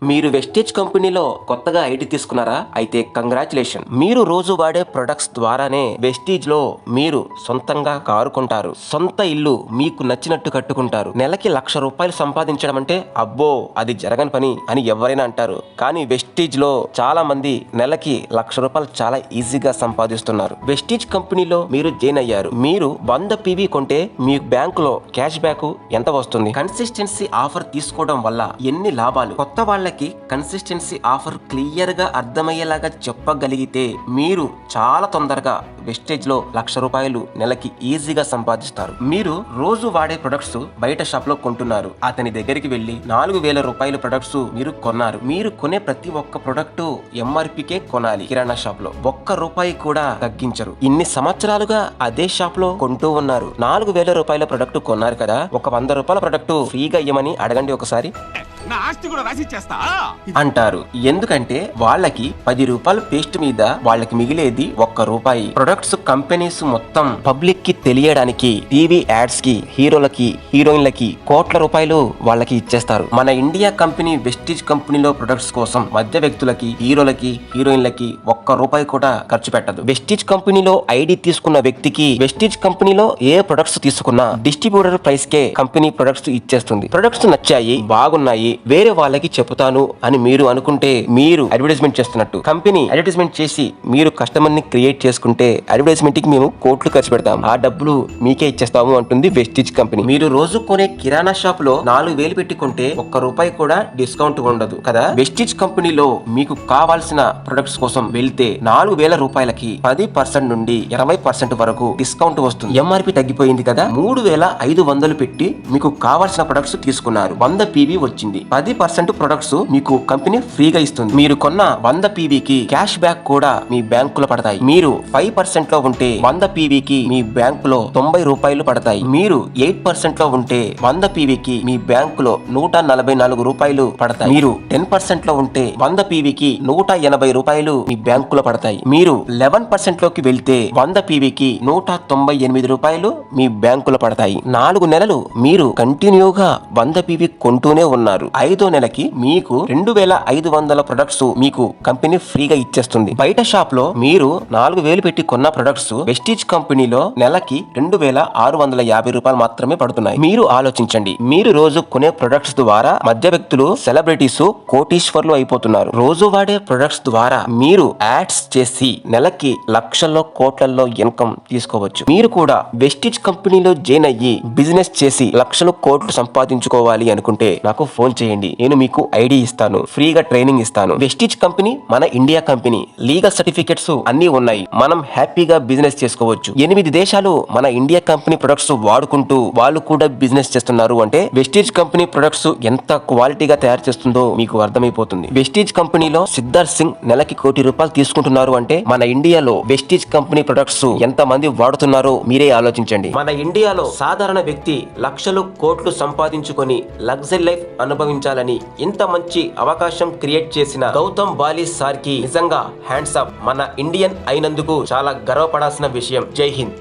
మీరు వెస్టేజ్ కంపెనీలో కొత్తగా ఐడి తీసుకున్నారా? అయితే కంగ్రాచులేషన్. మీరు రోజు వాడే ప్రొడక్ట్స్ ద్వారానే వెస్టేజ్ లో మీరు సొంతంగా కారు కొంటారు, సొంత ఇల్లు మీకు నచ్చినట్టు కట్టుకుంటారు. నెలకి ₹1,00,000 సంపాదించడం అంటే అబ్బో అది జరగని పని అని ఎవరైనా అంటారు. కానీ వెస్టేజ్ లో చాలా మంది నెలకి ₹1,00,000 చాలా ఈజీగా సంపాదిస్తున్నారు. వెస్టేజ్ కంపెనీలో మీరు జాయిన్ అయ్యారు. మీరు 100 PV కొంటే మీ బ్యాంకులో క్యాష్ బ్యాక్ ఎంత వస్తుంది? కన్సిస్టెన్సీ ఆఫర్ తీసుకోవడం వల్ల ఎన్ని లాభాలు? కొత్త వాళ్ళకి కన్సిస్టెన్సీ ఆఫర్ క్లియర్ గా అర్థమయ్యేలాగా చెప్పగలిగితే మీరు చాలా తొందరగా వెస్టేజ్ లో ₹1,00,000 నెలకి ఈజీగా సంపాదిస్తారు. మీరు రోజు వాడే ప్రొడక్ట్స్ బయట షాప్ లో కొంటున్నారు. అతని దగ్గరికి వెళ్లి ₹4,000 ప్రొడక్ట్స్ మీరు కొన్నారు. మీరు కొనే ప్రతి ఒక్క ప్రొడక్ట్ MRPకే కొనాలి. కిరాణా షాప్ లో ₹1 కూడా తగ్గించరు. ఇన్ని సంవత్సరాలుగా అదే షాప్ లో కొంటూ ఉన్నారు. ₹4,000 ప్రొడక్ట్ కొన్నారు కదా, ఒక ₹100 ప్రొడక్ట్ ఫ్రీగా ఇవ్వమని అడగండి ఒకసారి అంటారు. ఎందుకంటే వాళ్ళకి ₹10 పేస్ట్ మీద వాళ్ళకి మిగిలేది ₹1. ప్రొడక్ట్స్ కంపెనీస్ మొత్తం పబ్లిక్ కి తెలియడానికి టీవీ యాడ్స్ కి హీరోలకి హీరోయిన్లకి కోట్ల రూపాయలు వాళ్ళకి ఇచ్చేస్తారు. మన ఇండియా కంపెనీ వెస్టేజ్ కంపెనీలో ప్రొడక్ట్స్ కోసం మధ్య వ్యక్తులకి హీరోలకి హీరోయిన్లకి ₹1 కూడా ఖర్చు పెట్టదు. వెస్టేజ్ కంపెనీలో ఐడి తీసుకున్న వ్యక్తికి వెస్టేజ్ కంపెనీలో ఏ ప్రొడక్ట్స్ తీసుకున్నా డిస్ట్రిబ్యూటర్ ప్రైస్ కే కంపెనీ ప్రొడక్ట్స్ ఇచ్చేస్తుంది. ప్రొడక్ట్స్ నచ్చాయి, బాగున్నాయి, వేరే వాళ్ళకి చెప్తాను అని మీరు అనుకుంటే మీరు అడ్వర్టైజ్మెంట్ చేస్తున్నట్టు. కంపెనీ అడ్వర్టైజ్మెంట్ చేసి మీరు కస్టమర్ ని క్రియేట్ చేసుకుంటే అడ్వర్టైజ్మెంట్ కి మేము కోట్లు ఖర్చు పెడతాం, ఆ డబ్బులు మీకే ఇచ్చేస్తాము అంటుంది వెస్టేజ్ కంపెనీ. మీరు రోజు కొనే కిరాణా షాప్ లో 4,000 పెట్టి కొంటే ₹1 కూడా డిస్కౌంట్ ఉండదు కదా. వెస్టేజ్ కంపెనీలో మీకు కావాల్సిన ప్రొడక్ట్స్ కోసం వెళ్తే ₹4,000కి 10% నుండి 20% వరకు డిస్కౌంట్ వస్తుంది. MRP తగ్గిపోయింది కదా. 3,500 పెట్టి మీకు కావాల్సిన ప్రొడక్ట్స్ తీసుకున్నారు. 100 PV వచ్చింది. 10% ప్రొడక్ట్స్ మీకు కంపెనీ ఫ్రీగా ఇస్తుంది. మీరు కొన్న 100 PVకి క్యాష్ బ్యాక్ కూడా మీ బ్యాంకులో పడతాయి. మీరు 5% లో ఉంటే 100 PVకి మీ బ్యాంకులో ₹90 పడతాయి. మీరు 8% లో ఉంటే 100 PVకి మీ బ్యాంకులో ₹144 పడతాయి. మీరు 10% లో ఉంటే 100 PVకి ₹180 మీ బ్యాంకులో పడతాయి. మీరు 11% లోకి వెళ్తే 100 PVకి ₹198 మీ బ్యాంకులో పడతాయి. 4 నెలలు మీరు కంటిన్యూగా 100 PV కొంటూనే ఉన్నారు. 5వ నెలకి మీకు 2,500 ప్రొడక్ట్స్ మీకు కంపెనీ ఫ్రీగా ఇచ్చేస్తుంది. బయట షాప్ లో మీరు 4,000 పెట్టి కొన్న ప్రొడక్ట్స్ వెస్టేజ్ కంపెనీలో నెలకి ₹2,650 మాత్రమే పడుతున్నాయి. మీరు ఆలోచించండి. మీరు రోజు కొనే ప్రొడక్ట్స్ ద్వారా మధ్య వ్యక్తులు సెలబ్రిటీస్ కోటీశ్వర్లు అయిపోతున్నారు. రోజు వాడే ప్రొడక్ట్స్ ద్వారా మీరు యాడ్స్ చేసి నెలకి లక్షల్లో కోట్లలో ఇన్కమ్ తీసుకోవచ్చు. మీరు కూడా వెస్టేజ్ కంపెనీలో జాయిన్ అయ్యి బిజినెస్ చేసి లక్షలు కోట్లు సంపాదించుకోవాలి అనుకుంటే నాకు ఫోన్ చేయండి. నేను మీకు ఐడి ఇస్తాను, ఫ్రీగా ట్రైనింగ్ ఇస్తాను. వెస్టేజ్ కంపెనీ మన ఇండియా కంపెనీ, లీగల్ సర్టిఫికెట్స్ అన్ని ఉన్నాయి. మనం హ్యాపీగా బిజినెస్ చేసుకోవచ్చు. 8 దేశాలు మన ఇండియా కంపెనీ ప్రొడక్ట్స్ వాడుకుంటూ వాళ్ళు కూడా బిజినెస్ చేస్తున్నారు అంటే వెస్టేజ్ కంపెనీ ప్రొడక్ట్స్ ఎంత క్వాలిటీగా తయారు చేస్తుందో మీకు అర్థమైపోతుంది. వెస్టేజ్ కంపెనీలో సిద్ధార్థ్ సింగ్ నెలకి ₹1,00,00,000 తీసుకుంటున్నారు అంటే మన ఇండియాలో వెస్టేజ్ కంపెనీ ప్రొడక్ట్స్ ఎంత మంది వాడుతున్నారో మీరే ఆలోచించండి. మన ఇండియాలో సాధారణ వ్యక్తి లక్షలు కోట్లు సంపాదించుకొని లగ్జరీ లైఫ్ అనుభవించాలని ఇంత మంచి అవకాశం క్రియేట్ చేసిన గౌతమ్ బాలి సార్ కి నిజంగా హ్యాండ్స్ అప్. మన ఇండియన్ అయినందుకు చాలా గర్వపడాల్సిన విషయం. జై హింద్.